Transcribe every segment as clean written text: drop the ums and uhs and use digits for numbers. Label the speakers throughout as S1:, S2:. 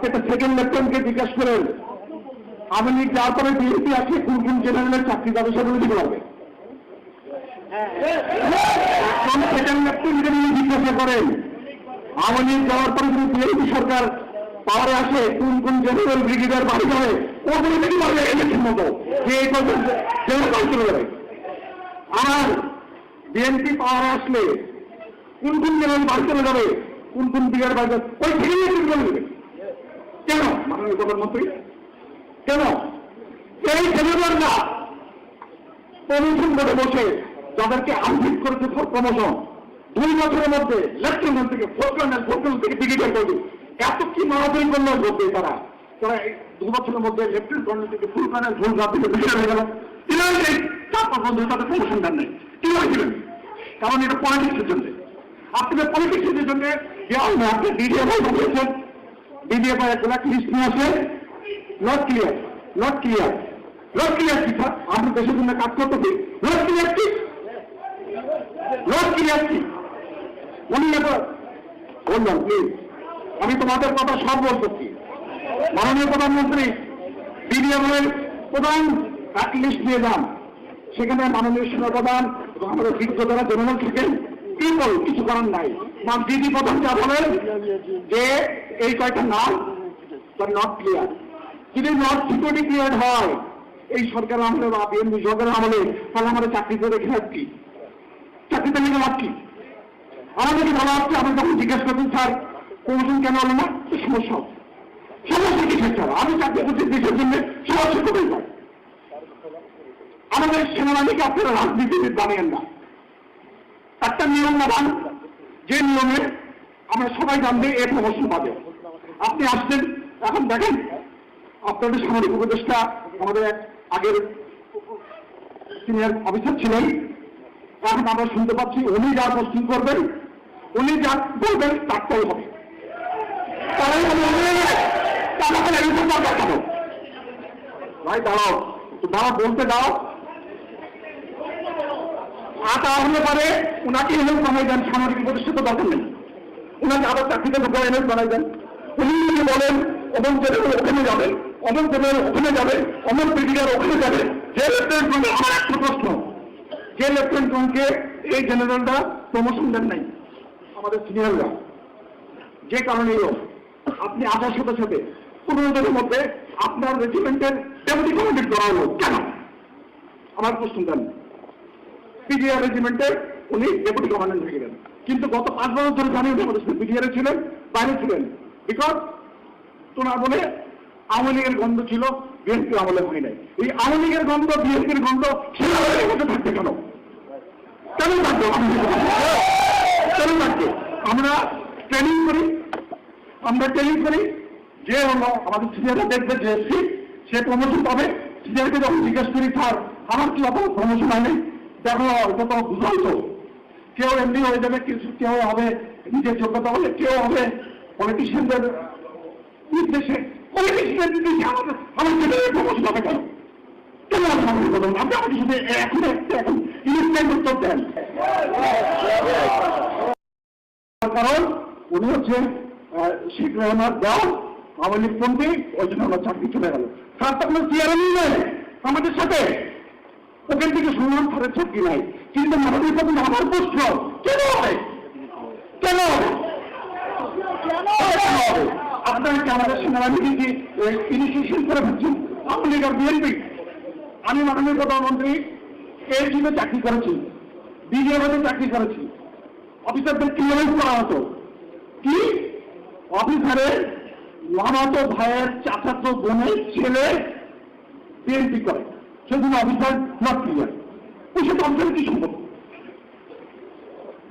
S1: এটা সেকেন্ড লেফটেন্যান্টকে জিজ্ঞাসা করেন আওয়ামী লীগ যাওয়ার পরে বিএনপি আছে কোন কোন জেনারেলের চাকরি যাবে সেগুলো দিতে পারবে। এখন সেকেন্ড লেফটেন্যান্টকে নিয়ে জিজ্ঞাসা করেন আওয়ামী লীগ যাওয়ার পরে যদি বিএনপি সরকার পাওয়ারে আসে কোন কোন জেনারেল ব্রিগেডিয়ার বাড়ি যাবে ওগুলো দেখি পারবে ইলেকশন মতো যে এই জেনারেল চলে যাবে। আর বিএনপি পাওয়ারে আসলে কোন কোন জেনারেল বাড়ি চলে যাবে কোন কোন ব্রিগেডিয়ার বাড়ি যাবে ওই থেকে করে দেবে। কেন মাননীয় প্রধানমন্ত্রী কেন এই জেনারেলরা প্রমোশন বোর্ডে বসে যাদেরকে আনফিট করেছে প্রমোশন 2 বছরের মধ্যে লেফটেন্যান্ট থেকে ফোর কর্নেল থেকে ব্রিগেডিয়ার করবে এত কি মারামারি করলো বলতে তারা 2 বছরের মধ্যে লেফটেন্যান্ট কর্নেল থেকে ফুল কর্নেল ফুল গাছ থেকে ব্রিগেডিয়ার হয়ে গেল। 4-5 বছর তাদের প্রমোশন দেন নাই কি হয়েছিলেন? কারণ এটা পলিটিক্সের জন্য। আপনাদের পলিটিক্সের জন্য আপনি ডিডিএফআই বলেছেন ডিডিএফআই একটা লিস্ট নিয়ে আসে নট ক্লিয়ার কি স্যার আপনি দেশের জন্য কাজ করতেছি নট ক্লিয়ার কি উনি বললাম প্লিজ আমি তোমাদের কথা সব বলতেছি। মাননীয় প্রধানমন্ত্রী ডিডিএফআই প্রধান এক লিস্ট দিয়ে যান সেখানে মাননীয় সেনাপ্রধান এবং আমাদের বিজ্ঞ যারা জেনারেল থাকেন কি বল কিছু করার নাই দিদি প্রধান যা বলেন যে এই কয়টা নাম নট ক্লিয়ার। যদি নট সিকিউরিটি ক্লিয়ার হয় এই সরকার আমলে বা বিএনপি সরকারের আমলে তাহলে আমাদের চাকরিতে রেখে কি চাকরিতে লেগে লাভ কি? আমাদেরকে বলা হচ্ছে আমরা যখন জিজ্ঞাসা করছেন স্যার প্রমোশন কেন হলো না সমস্যা কিসের ছাড়া আমি চাকরি করছি দেশের জন্য সমস্যা কোথায় যায়? আমাদের সেনাবাহিনীকে আপনারা রাজনীতিবিদ বানিয়েন না। একটা নিয়ম বানান যে নিয়মে আমরা সবাই জানবে এ প্রমোশন পাবে। আপনি আসছেন এখন দেখেন আপনাদের সামরিক উপদেষ্টা আমাদের এক আগের সিনিয়র অফিসার ছিলেন এখন আমরা শুনতে পাচ্ছি উনি যা পোস্টিং করবেন উনি যা বলবেন তারটাই হবে। ভাই দাঁড়াও বলতে দাও হলে পারে উনাকে এমএল বানাই দেন সামরিক উপদেষ্টা তো দরকার নেই উনাকে আবার চাকরিতে ঢোকা এমএল বানাই দেন। উনি যদি বলেন অমন জেনারেল ওখানে যাবে অমন জেনারেল ওখানে যাবে অমন ব্রিগেডিয়ার ওখানে যাবে যে লেফটেন্যান্ট আমার একটা প্রশ্ন যে লেফটেন্যান্টকে এই জেনারেলরা প্রমোশন দেন নাই আমাদের সিনিয়ররা যে কারণেই হোক আপনি আসার সাথে সাথে 15 দিনের মধ্যে আপনার রেজিমেন্টের ডেপুটি কমান্ডেন্ট করা হলো কেন? আমার প্রশ্ন দেন পিডিআর রেজিমেন্টে উনি ডেপুটি কমান্ডেন্ট হয়ে গেলেন কিন্তু গত 5 বছর ধরে জানি উনি আমাদের পিডিআরে ছিলেন বাইরে ছিলেন বিকজ তোনার বলে আওয়ামী লীগের গন্ধ ছিল বিএনপি আমলে হয় নাই। এই আওয়ামী লীগের গন্ধ বিএনপির গন্ধ সেনাবাহিনীর মধ্যে থাকবে কেন থাকবে আমরা ট্রেনিং করি যে হলো আমাদের সিনিয়ররা দেখবে যে সে প্রমোশন পাবে সিনিয়রকে যখন জিজ্ঞেস করি স্যার আমার কি অত প্রমোশন হয়নি দেখো এটা তো বুঝাই তো কেউ এমনি হয়ে যাবে কেউ হবে নিজের যোগ্যতা বলে কেউ হবে পলিটিশিয়ানদের নির্দেশে আমাদের প্রমোশন হবে কেন আপনি আমাদের সাথে এখন ইলেকট্রিক উত্তর দেন। কারণ উনি হচ্ছে শেখ রহমান দাও আওয়ামী লীগ পন্থী ওই জন্য আমার চাকরি চলে গেল। স্যার তো কোনো চেয়ারম্যান নেই আমাদের সাথে ওখান থেকে শুনলাম স্যারের চাকরি নাই কিন্তু মাননীয় প্রধান আমার প্রশ্ন কেন হবে আপনারা কি আমাদের সেনাবাহিনীকে ইনিশিয়েশন করে ফেলছেন আওয়ামী লীগ আর বিএনপি? আমি মাননীয় প্রধানমন্ত্রী এর জন্য চাকরি করেছি বিজেপিতে চাকরি করেছি অফিসারদের ক্লিয়ারেন্স করা হতো কি অফিসারের মামাতো ভাইয়ের চাচাতো বোনের ছেলে বিএনপি করে সেজন্য অফিসার নট ক্লিয়ার ওই সাথে অফিসারের কি সম্ভব?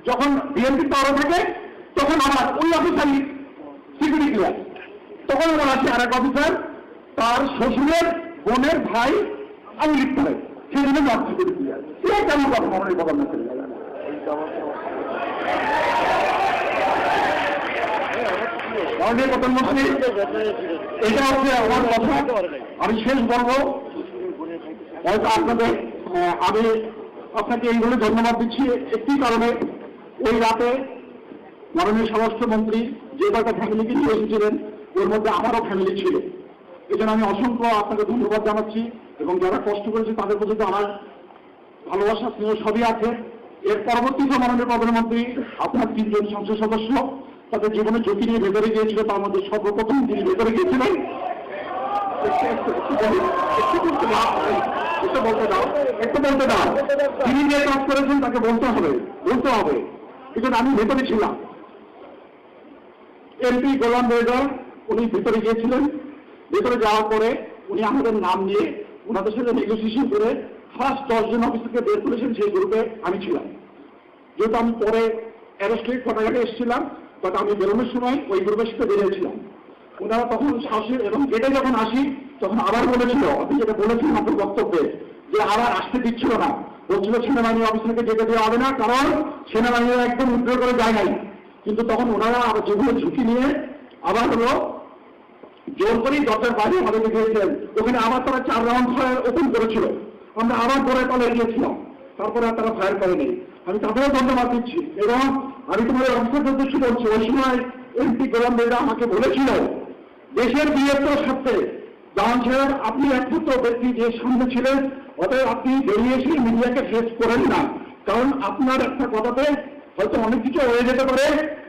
S1: যখন বিএনপি পাওয়া থাকে তখন আমার ওই অফিসারই সিকিউরিটি ক্লিয়ার তখন আমার আছে আর এক অফিসার তার শ্বশুরের বোনের ভাই আওয়ামী লীগ করে সেই জন্য নট সিকিউরিটি ক্লিয়ার। এটা কেমন কথা মাননীয় প্রধানমন্ত্রী? মাননীয় প্রধানমন্ত্রী এটা হচ্ছে আমার কথা আমি শেষ বলবো হয়তো আপনাদের আমি আপনাকে এইভাবে ধন্যবাদ দিচ্ছি একটি কারণে ওই রাতে মাননীয় স্বরাষ্ট্রমন্ত্রী যে কয়েকটা ফ্যামিলিকে নিয়ে এসেছিলেন ওর মধ্যে আমারও ফ্যামিলি ছিল। এই জন্য আমি অসংখ্য আপনাকে ধন্যবাদ জানাচ্ছি, এবং যারা কষ্ট করেছে তাদের প্রতি আমার ভালোবাসা স্নেহ সবই আছে। এর পরবর্তীতে মাননীয় প্রধানমন্ত্রী আপনার 3 জন সংসদ সদস্য তাদের জীবনে ঝুঁকি নিয়ে ভেতরে গিয়েছিল, তার মধ্যে সর্বপ্রথম তিনি ভেতরে গিয়েছিলেন। একটু বলতে দাও, তিনি যে কাজ করেছেন তাকে বলতে হবে। এই জন্য আমি ভেতরে ছিলাম। এমপি গোলাম রেজাল উনি ভেতরে গিয়েছিলেন। ভেতরে যাওয়ার পরে উনি আমাদের নাম নিয়ে ওনাদের সাথে নেগোসিয়েশন করে ফার্স্ট 10 জন অফিসারকে বের করেছেন। সেই গ্রুপে আমি ছিলাম, যেহেতু আমি পরে অ্যারেস্ট হয়ে কোটাঘাটে এসেছিলাম, বাট আমি বেরোনোর সময় ওই গ্রুপের সাথে বেরিয়েছিলাম। ওনারা তখন সাহসী, এবং গেটে যখন আসি তখন আবার বলেছিল, আপনি যেটা বলেছিলেন আপনার বক্তব্যে, যে আবার আসতে দিচ্ছিল না, বলছিল সেনাবাহিনী অফিসারকে যেতে দেওয়া হবে না, কারণ সেনাবাহিনীরা একদম উদ্ধার করে যায় নাই। কিন্তু তখন ওনারা আবার যেগুলো ঝুঁকি নিয়ে আবার হলো জোর করেই দরজার বাইরে আমাদেরকে গিয়েছিলেন। ওখানে আবার তারা 4 রাউন্ড ফায়ার ওপেন করেছিল, আমরা আবার পরে তলে গিয়েছিলাম, তারপরে আর তারা ফায়ার করেনি। আমি তাদেরও ধন্যবাদ দিচ্ছি। এবং আমি তোমাদের অফিসার উদ্দেশ্য বলছি, ওই সময় এমপি গোলাম রেজা আমাকে বলেছিল, দেশের বৃহত্তর স্বার্থে জামান সাহেব আপনি একমাত্র ব্যক্তি যে সামনে ছিলেন, অতএব আপনি বেরিয়ে এসে মিডিয়াকে ফেস করেন না, কারণ আপনার একটা কথাতে হয়তো অনেক কিছু হয়ে যেতে পারে,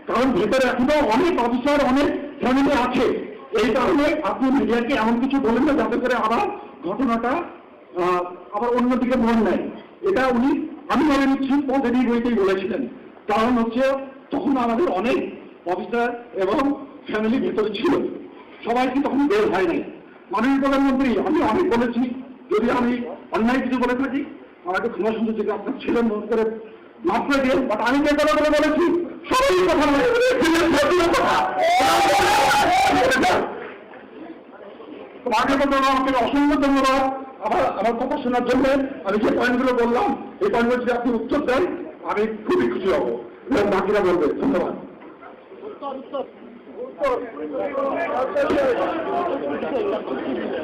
S1: কারণ ভেতরে এখনো অনেক অফিসার, অনেক ফ্যামিলি আছে। এই কারণে আপনি মিডিয়াকে এমন কিছু বলেন না যাতে করে আবার ঘটনাটা আবার অন্যদিকে মন নেয়। এটা উনি, আমি মনে নিচ্ছি, পজিটিভ ওয়েতেই বলেছিলেন। কারণ হচ্ছে তখন আমাদের অনেক অফিসার এবং ফ্যামিলি ভেতরে ছিল, সবাইকে তখন বের হয় নাই। মাননীয় প্রধানমন্ত্রী, আমি অনেক বলেছি, যদি আমি অন্যায় কিছু বলে থাকি আমাকে ক্ষমা সুন্দর থেকে আপনার ছিলেন মনে করে মাফ করে দিয়ে, বাট আমি যে কথা বলেছি সবাই কথা আমাকে অসংখ্য ধন্যবাদ আমার কথা শোনার জন্য। আমি যে পয়েন্টগুলো বললাম এই পয়েন্টগুলো যদি আপনি উত্তর দেন আমি খুবই খুশি হব, এবং বাকিরা বলবে। ধন্যবাদ।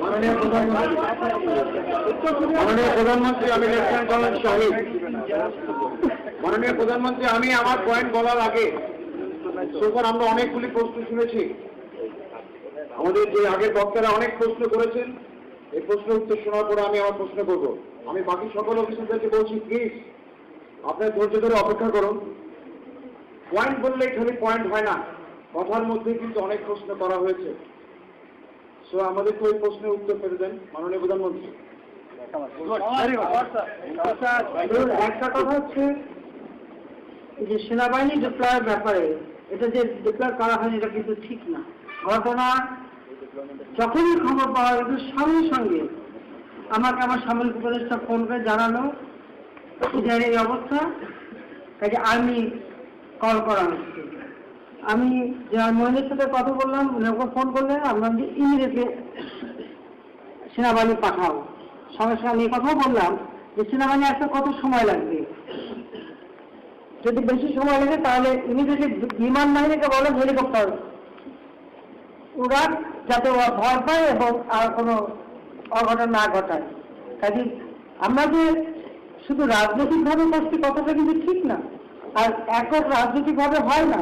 S1: মাননীয় প্রধানমন্ত্রী, আমি লেফটেন্যান্ট কর্নেল শাহিদ। মাননীয় প্রধানমন্ত্রী, আমি আমার পয়েন্ট বলার আগে সোফার আমরা অনেকগুলি প্রশ্ন শুনেছি, আমাদের যে আগের বক্তারা অনেক প্রশ্ন করেছেন। এই প্রশ্নের উত্তর শোনার পরে আমি আমার প্রশ্ন করব। আমি বাকি সকল অফিসারদেরকে বলছি, প্লিজ আপনার ধৈর্য ধরে অপেক্ষা করুন। পয়েন্ট বললেই খালি পয়েন্ট হয় না, কথার মধ্যে কিন্তু অনেক প্রশ্ন করা হয়েছে। সো আমাদেরকে ওই প্রশ্নের উত্তর পেতে দেন মাননীয় প্রধানমন্ত্রী।
S2: একটা কথা হচ্ছে যে সেনাবাহিনী ডিপ্লয়ের ব্যাপারে এটা যে ডিপ্লয় করা হয়নি এটা কিন্তু ঠিক না। ঘটনা যখনই খবর পাওয়া গেছে সঙ্গে সঙ্গে আমাকে আমার সামরিক উপদেষ্টা ফোন করে জানালো যে এই অবস্থা, তাকে আর্মি কল করা হচ্ছে। আমি মহিলার সাথে কথা বললাম, ফোন করলে আমরা যে ইমিডিয়েটলি সেনাবাহিনী পাঠাও। সঙ্গে সঙ্গে আমি কথাও বললাম যে সেনাবাহিনী আসতে কত সময় লাগবে, যদি বেশি সময় লাগে তাহলে ইমিডিয়েটলি বিমান বাহিনীকে বলে হেলিকপ্টার উড়ান, যাতে ওরা ভয় পায় এবং আর কোনো অঘটন না ঘটায়। কাজে আমরা যে শুধু রাজনৈতিকভাবে করছি কথাটা কিন্তু ঠিক না, আর একক রাজনৈতিকভাবে হয় না।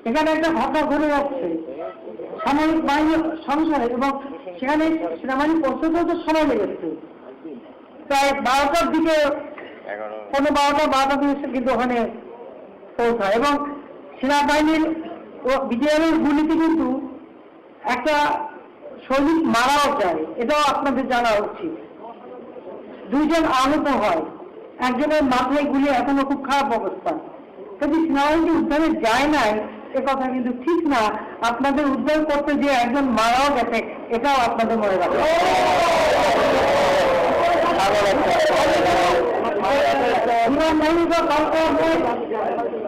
S2: এখানে একটা ঘটনা ঘটে যাচ্ছে সামরিক বাহিনীর সংসারে, এবং সেখানে সেনাবাহিনী পৌঁছতেও তো সময় লেগেছে, প্রায় 12টার দিকে, 12টা দিকে কিন্তু ওখানে পৌঁছায়। এবং সেনাবাহিনীর বিজয়ের গুলিতে কিন্তু একটা সৈনিক মারাও যায়, এটাও আপনাদের জানা উচিত। 2 জন আহত হয়, একজনের মাথায় গুলি, এখনো খুব খারাপ অবস্থা। যদি সেনাবাহিনী উদ্ধারে যায় নাই এ কথা কিন্তু ঠিক না। আপনাদের উদ্ধার করতে যে একজন মারাও গেছে, এটাও আপনাদের মনে রাখবেন।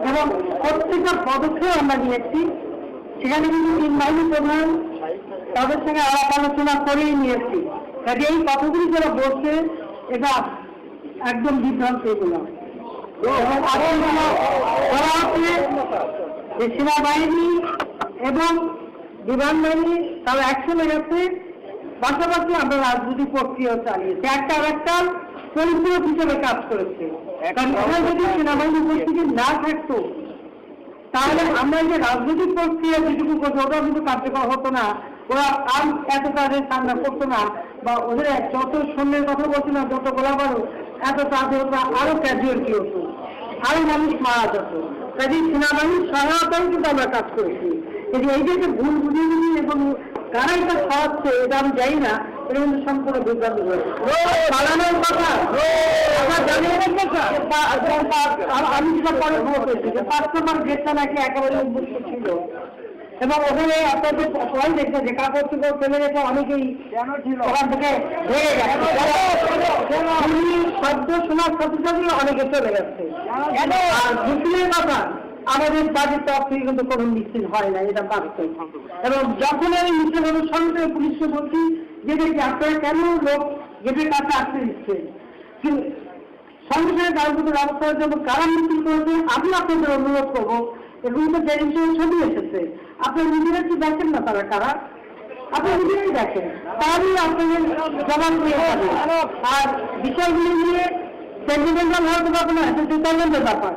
S2: এবং প্রত্যেকটা পদক্ষেপ আমরা নিয়েছি, সেখানে কিন্তু 3 বাহিনী প্রধান তাদের সঙ্গে আলাপ আলোচনা করেই নিয়েছি। কাজে এই কথাগুলি যারা বলছে এটা একদম বিভ্রান্ত এগুলো। এবং বলা হচ্ছে যে সেনাবাহিনী এবং বিমান বাহিনী তারা অ্যাকশনে গেছে, পাশাপাশি আমরা রাজনৈতিক প্রক্রিয়া চালিয়েছি, একটা পরিপূরক হিসেবে কাজ করেছে। কারণ এখানে যদি সেনাবাহিনী উপস্থিতি না থাকতো তাহলে আমরা যে রাজনৈতিক প্রক্রিয়া যেটুকু করছি ওটা কিন্তু কার্যকর হতো না, ওরা আর এত কাজের সামনা করতো না, বা ওদের যত সৈন্যের কথা বলছি না, যত গোলাবারও এত কাজে ওরা আরো ক্যাজুয়ালিটি হতো, আরো মানুষ মারা যেত। কাজে সেনাবাহিনীর সহায়তায় কিন্তু আমরা কাজ করেছি। এই যে ভুল বুঝিয়ে এবং কারা এটা খাওয়াচ্ছে এটা আমি জানি না, এটা কিন্তু সম্পূর্ণ বিভ্রান্ত হয়েছে। পালানোর কথা আমার জানিয়ে রেখেছে, আমি যেটা পরে খবর পেয়েছি যে 5 নম্বর গেটটা নাকি একেবারে উন্মুক্ত ছিল, এবং ওখানে আপনাদের সবাই দেখছে যে কাপড় চোপড় ফেলে রেখে অনেকেই ওখান থেকে ভেঙে গেছে, শব্দ শোনার সাথে সাথে অনেকে চলে গেছে। আর মিছিলের কথা, আমাদের বাড়ির তরফ থেকে কিন্তু কোনো মিছিল হয় না, এটা বাস্তব। এবং যখন আমি মিছিল অনুষ্ঠান থেকে পুলিশকে বলছি যে দেখি আপনারা কেন লোক গেটের কাছে আসতে দিচ্ছেন, সঙ্গে সঙ্গে তার মধ্যে ব্যবস্থা হয়েছে এবং কারা মিছিল করেছে আমি আপনাদের অনুরোধ করবো, এগুলো তো টেলিভিশনে ছবি এসেছে, আপনার নিজেরা কি দেখেন না তারা কারা, আপনি নিজেরাই দেখেন, তাহলেই আপনাদের জবাব দিয়ে যাবে। আর বিষয়গুলি নিয়ে সেন্টিমেন্টাল হয়তো পারবো না, এটা ডিটারমেন্টের ব্যাপার।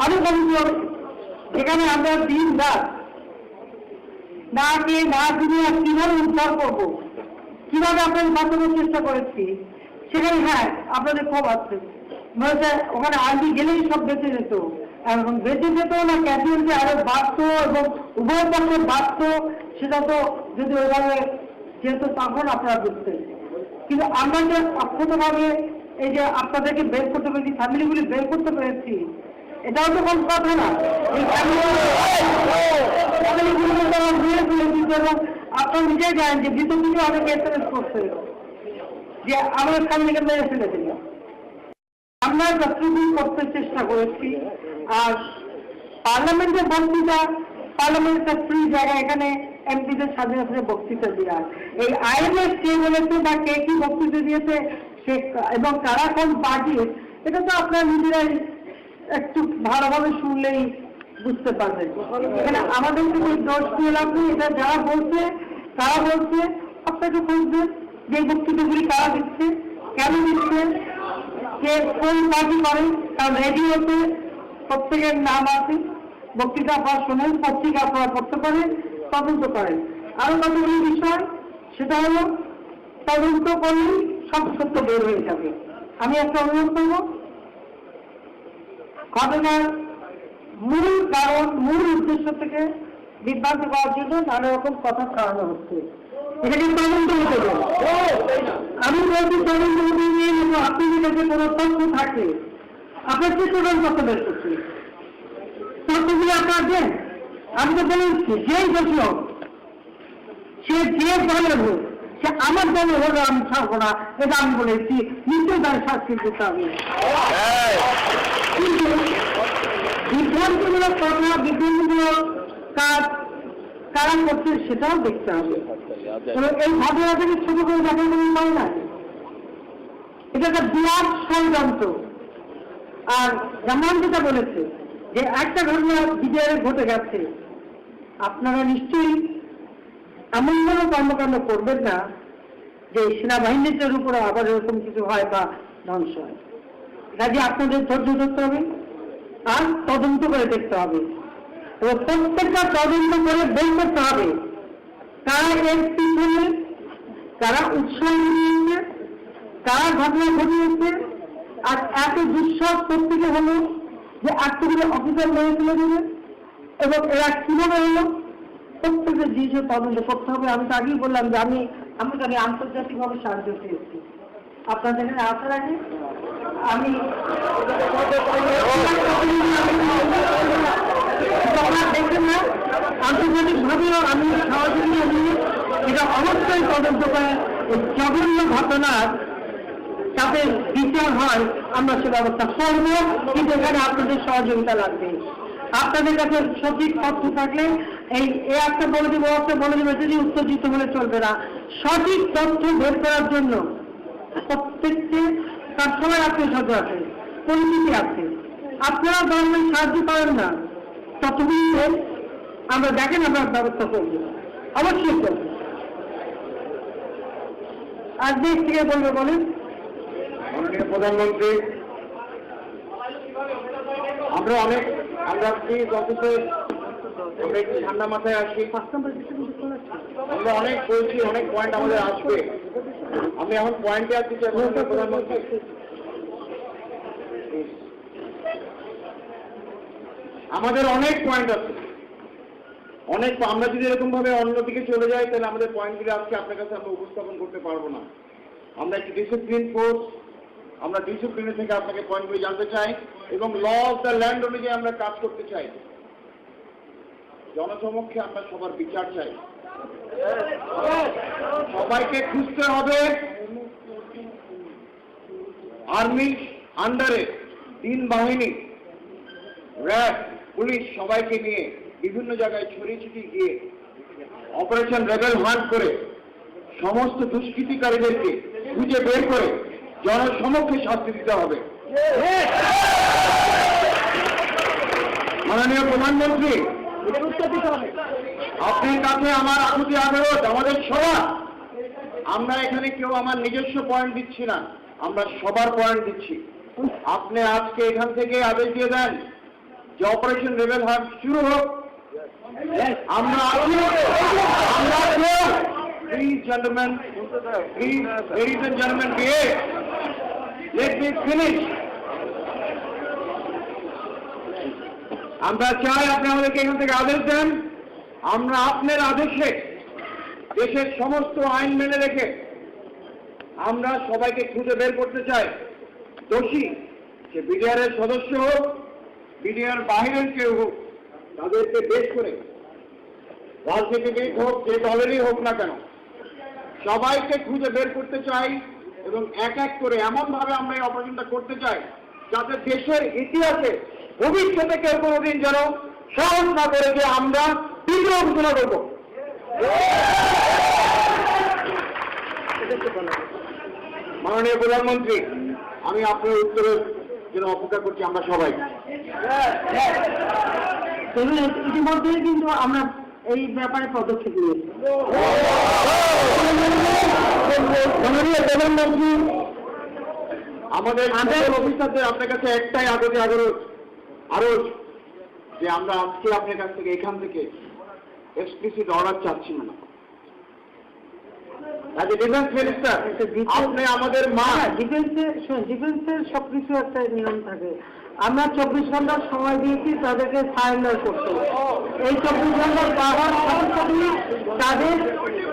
S2: অনেক অভিযোগ এখানে আমরা দিন রাত না খেয়ে না দিয়ে কিভাবে উদ্ধার করবো, কিভাবে আপনাদের বাঁচানোর চেষ্টা করেছি, সেখানে হ্যাঁ আপনাদের ক্ষোভ আছে, ওখানে আর্মি গেলেই সব বেঁচে যেত, এবং বেঁচে যেত না ক্যাজুয়ালিটি আরো বাড়তো এবং উভয় পক্ষে বাড়তো, সেটা তো যদি ওইভাবে যেহেতু তখন আপনারা বুঝতেন। কিন্তু আমরা যে অক্ষতভাবে এই যে আপনাদেরকে বের করতে পেরেছি, ফ্যামিলিগুলি বের করতে পেরেছি, এটাও তো কোনো কথা না। এই ফ্যামিলিগুলোকে তারা ঘুরে ফেলে দিচ্ছে, এবং আপনারা নিজেই জানেন যে বিদ্যুৎ কিছু অনেকে এসএমএস করছে যে আমার ফ্যামিলিকে মেরে ফেলে দিল। আমরা যতটুকু করতে চেষ্টা করেছি। আর পার্লামেন্টের বক্তৃতা, পার্লামেন্টটা ফ্রি জায়গা, এখানে এমপিদের স্বাধীনতা বক্তৃতা দেওয়া, এই আইএমএস কে বলেছে বা কে কি বক্তৃতা দিয়েছে সে এবং কারা কোন পার্টি, এটা তো আপনারা নিজেরাই একটু ভালোভাবে শুনলেই বুঝতে পারবেন। এখানে আমাদের কিন্তু দোষ দিয়ে লাভ নেই, এটা যারা বলছে তারা বলছে, আপনাকে খুঁজবেন যে বক্তৃতাগুলি কারা দিচ্ছে, কেন দিচ্ছে, কে কোন পার্টি করে, কারণ রেডিওতে প্রত্যেকের নাম আছে, বক্তৃতা আপনারা শোনেন, পত্রিকা আপনারা পড়তে পারেন, তদন্ত করেন। আরো কতগুলি বিষয়, সেটা হলো তদন্ত করলেই সব সত্য বের হয়ে যাবে। আমি একটা অনুরোধ করব, ঘটনার মূল কারণ, মূল উদ্দেশ্য থেকে বিভ্রান্ত করার জন্য নানা রকম কথা ছড়ানো হচ্ছে, এটাকে তদন্ত হতে দেন। আমি বলছি তদন্ত হতে নিয়ে আপনি যদি কোনো তথ্য থাকে আপনার কি তদন্ত করতে বের করছি, তথ্যগুলি আপনার দেন। আমি তো বলেছি যেই দোষী হোক, সে যে দলের হোক, সে আমার দলের হলে আমি ছাড়বো না, এটা আমি বলেছি, নিশ্চয়ই তার শাস্তি দিতে হবে। কিন্তু বিভ্রান্তিমূলক কথা, বিভ্রান্তিমূলক কাজ কারা করছে সেটাও দেখতে হবে। এবং এই ঘটনা থেকে ছোট করে দেখার কোনো উপায় নাই, এটা একটা বিরাট ষড়যন্ত্র। আর যেমন যেটা বলেছে যে একটা ঘটনা বিজয়ের ঘটে গেছে, আপনারা নিশ্চয়ই এমন কোনো কর্মকাণ্ড করবেন না যে সেনাবাহিনীর উপরে আবার এরকম কিছু হয় বা ধ্বংস হয়। কাজে আপনাদের ধৈর্য ধরতে হবে আর তদন্ত করে দেখতে হবে, এবং প্রত্যেকটা তদন্ত করে বের করতে হবে কারা এর পিছনে, কারা উৎসাহ দিয়েছে, কারা ঘটনা ঘটিয়েছে, আর এত দুঃসাহস প্রত্যেকে হলো যে এতগুলো অফিসার মেরে তুলে দেবে, এবং এরা কিভাবে হলো, প্রত্যেকের জিনিসের তদন্ত করতে হবে। আমি তো আগেই বললাম যে আমি আন্তর্জাতিকভাবে সাহায্য পেয়েছি, আপনাদের এখানে আসার আগে আমি দেখবেন না, আন্তর্জাতিকভাবেও আমি সহযোগিতা নিয়ে এটা অবশ্যই তদন্ত করে জঘন্য ঘটনার যাতে বিচার হয় আমরা সে ব্যবস্থা করবো। কিন্তু এখানে আপনাদের সহযোগিতা লাগবে, আপনাদের কাছে সঠিক তথ্য থাকলে এই একটা বলে দেবো, একটা বলে দেবো, যদি উত্তেজিত হলে চলবে না। সঠিক তথ্য বের করার জন্য প্রত্যেককে তার সময় আত্মীয় স্বজন আছে, পরিচিতি আছে, আপনারা ধর্মের সাহায্য করেন না, ততগুলি আমরা দেখেন আমরা ব্যবস্থা করবো, অবশ্যই করবো। আর দেশ থেকে বলবে বলেন
S1: প্রধানমন্ত্রী, আমরা অনেক আমরা প্লিজ অফিসে আমরা একটু ঠান্ডা মাথায় আসি। আমরা অনেক বলছি, অনেক পয়েন্ট আমাদের আসবে। আমি এখন পয়েন্টে আসছি প্রধানমন্ত্রী। আমাদের অনেক পয়েন্ট আছে, অনেক। আমরা যদি এরকম ভাবে অন্যদিকে চলে যাই তাহলে আমাদের পয়েন্টগুলো আজকে আপনার কাছে আমরা উপস্থাপন করতে পারবো না। আমরা একটি ডিসিপ্লিন ফোর্স, আমরা ডিসিপ্লিনের থেকে আপনাকে পয়েন্টগুলি জানতে চাই এবং ল অফ দ্য ল্যান্ড অনুযায়ী আমরা কাজ করতে চাই। জনসমক্ষে আমরা সবার বিচার চাই। সবাইকে খুঁজতে হবে। আর্মি আন্ডারে 3 বাহিনী, র্যাব, পুলিশ সবাইকে নিয়ে বিভিন্ন জায়গায় ছড়িয়ে ছিটিয়ে গিয়ে অপারেশন রেবেল হান্ট করে সমস্ত দুষ্কৃতিকারীদেরকে খুঁজে বের করে জনসমক্ষে শাস্তি দিতে হবে। মাননীয় প্রধানমন্ত্রী, আপনার কাছে আমার আকুতি আগ্রহ, আমাদের সবার, আমরা এখানে কেউ আমার নিজস্ব পয়েন্ট দিচ্ছি না, আমরা সবার পয়েন্ট দিচ্ছি। আপনি আজকে এখান থেকে আদেশ দিয়ে দেন যে অপারেশন রেবেল হান্ট শুরু হোক। আমরা please gentleman, please ladies and gentleman, let me finish. আমরা চাই আপনি আমাদেরকে এখান থেকে আদেশ দেন। আমরা আপনার আদেশে দেশের সমস্ত আইন মেনে রেখে আমরা সবাইকে খুঁজে বের করতে চাই। দোষী সে বিডিআর এর সদস্য হোক, বিডিআর বাহিরের কেউ হোক, তাদেরকে বেশ করে রাজনীতিবিদ হোক, যে দলেরই হোক না কেন, সবাইকে খুঁজে বের করতে চাই এবং এক এক করে এমন ভাবে আমরা এই অপারেশনটা করতে চাই যাতে দেশের ইতিহাসে ভবিষ্যতে কেউ কোনোদিন যেন সাহস না করে যে আমরা তীব্র ঘোষণা করব। মাননীয় প্রধানমন্ত্রী, আমি আপনার উত্তরের জন্য অপেক্ষা করছি। আমরা সবাই
S2: ইতিমধ্যেই কিন্তু আমরা এই ব্যাপারে পদক্ষেপ নিয়েছি।
S1: মাননীয় প্রধানমন্ত্রী, আমাদের অফিসারদের আপনার কাছে একটাই আরো যে আমরা আজকে আপনার কাছ থেকে এখান থেকে এক্সপ্লিসিট অর্ডার চাচ্ছি না। ডিফেন্স মিনিস্টার, আপনি আমাদের মা।
S2: ডিফেন্সের সবকিছু একটা নিয়ম থাকে। আমরা 24 ঘন্টার সময় দিয়েছি তাদেরকে সারেন্ডার করতে। এই 24 ঘন্টা পাওয়ার সাথে সাথে তাদের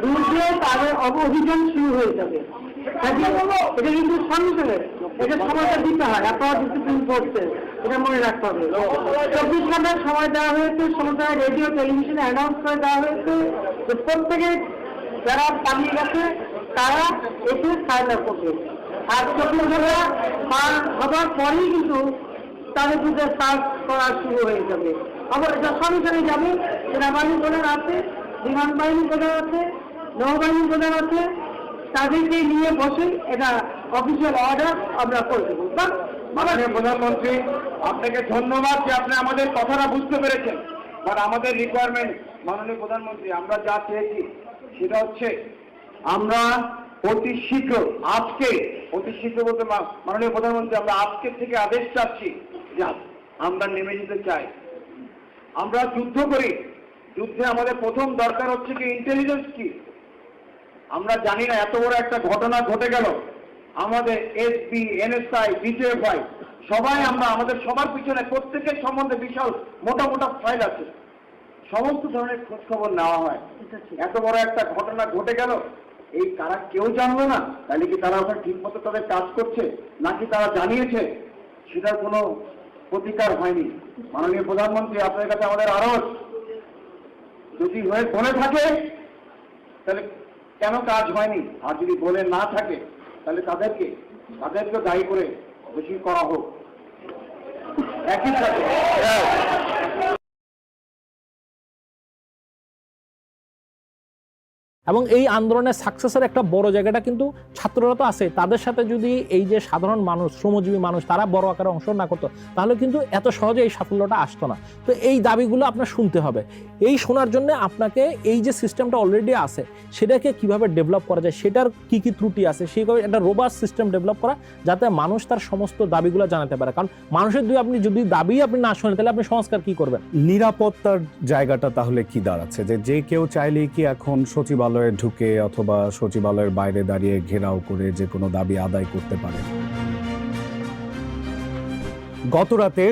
S2: বিরুদ্ধে তাদের অভিযান শুরু হয়ে যাবে। এটা কিন্তু সঙ্গে এটা সময়টা দিতে হয়, আপনারা ডিসিপ্লিন করছে, এটা মনে রাখতে হবে। 24 ঘন্টার সময় দেওয়া হয়েছে, সমস্ত রেডিও টেলিভিশনে অ্যানাউন্স করে দেওয়া হয়েছে যে প্রত্যেকে যারা পালিয়ে গেছে তারা এসে সারেন্ডার করবে। আর 24 ঘন্টা পার হবার পরেই কিন্তু তাদের বিরুদ্ধে সার্চ করা শুরু হয়ে যাবে। আবার এটা সঙ্গে যাবে, সেনাবাহিনী প্রধান আছে, বিমান বাহিনী প্রধান আছে, নৌবাহিনী প্রধান আছে, তাদেরকে নিয়ে বসে এটা অফিসিয়াল অর্ডার আমরা করে দেবো।
S1: মাননীয় প্রধানমন্ত্রী, আপনাকে ধন্যবাদ যে আপনি আমাদের কথাটা বুঝতে পেরেছেন। আর আমাদের রিকোয়ারমেন্ট, মাননীয় প্রধানমন্ত্রী, আমরা যা চেয়েছি সেটা হচ্ছে আমরা অতি শীঘ্র, অতি শীঘ্র বলতে মাননীয় প্রধানমন্ত্রী, আমরা আজকের থেকে আদেশ চাচ্ছি যে আমরা নেমে যেতে চাই। আমরা যুদ্ধ করি, যুদ্ধে আমাদের প্রথম দরকার হচ্ছে কি ইন্টেলিজেন্স কি। আমরা জানি না এত বড় একটা ঘটনা ঘটে গেল, আমাদের এসপি, এনএসআই, ডিজিএফআই সবাই আমরা আমাদের সবার পিছনে প্রত্যেকের সম্বন্ধে বিশাল মোটা মোটা ফাইল আছে, সমস্ত ধরনের খোঁজ খবর নেওয়া হয়। এত বড় একটা ঘটনা ঘটে গেল, এই তারা কেউ জানলো না, তাহলে কি তারা ওখানে ঠিক মতো তাদের কাজ করছে নাকি তারা জানিয়েছে সেটার কোনো প্রতিকার হয়নি। মাননীয় প্রধানমন্ত্রী, আপনার কাছে আমাদের আরজ, যদি বলে থাকে তাহলে কেন কাজ হয়নি, আর যদি বলে না থাকে তাহলে তাদেরকে দায়ী করে বেশি করা হোক। একই সাথে
S3: এবং এই আন্দোলনের সাকসেসের একটা বড় জায়গাটা কিন্তু ছাত্ররা তো আছে, তাদের সাথে যদি এই যে সাধারণ মানুষ, শ্রমজীবী মানুষ, তারা বড় আকারে অংশ না করতো, তাহলে কিন্তু এত সহজে এই সাফল্যটা আসতো না। তো এই দাবিগুলো আপনার শুনতে হবে। এই শোনার জন্য আপনাকে এই যে সিস্টেমটা অলরেডি আছে সেটাকে কিভাবে ডেভেলপ করা যায়, সেটার কি কি ত্রুটি আছে, সেইভাবে একটা রোবাস্ট সিস্টেম ডেভেলপ করা, যাতে মানুষ তার সমস্ত দাবিগুলো জানাতে পারে। কারণ মানুষের আপনি যদি দাবি আপনি না শোনেন, তাহলে আপনি সংস্কার কি করবেন?
S4: নিরাপত্তার জায়গাটা তাহলে কি দাঁড়াচ্ছে, যে কেউ চাইলেই কি এখন সচিবালয়ে ঢুকে অথবা সচিবালয়ের বাইরে দাঁড়িয়ে ঘেরাও করে যে কোনো দাবি আদায় করতে পারে? গত রাতে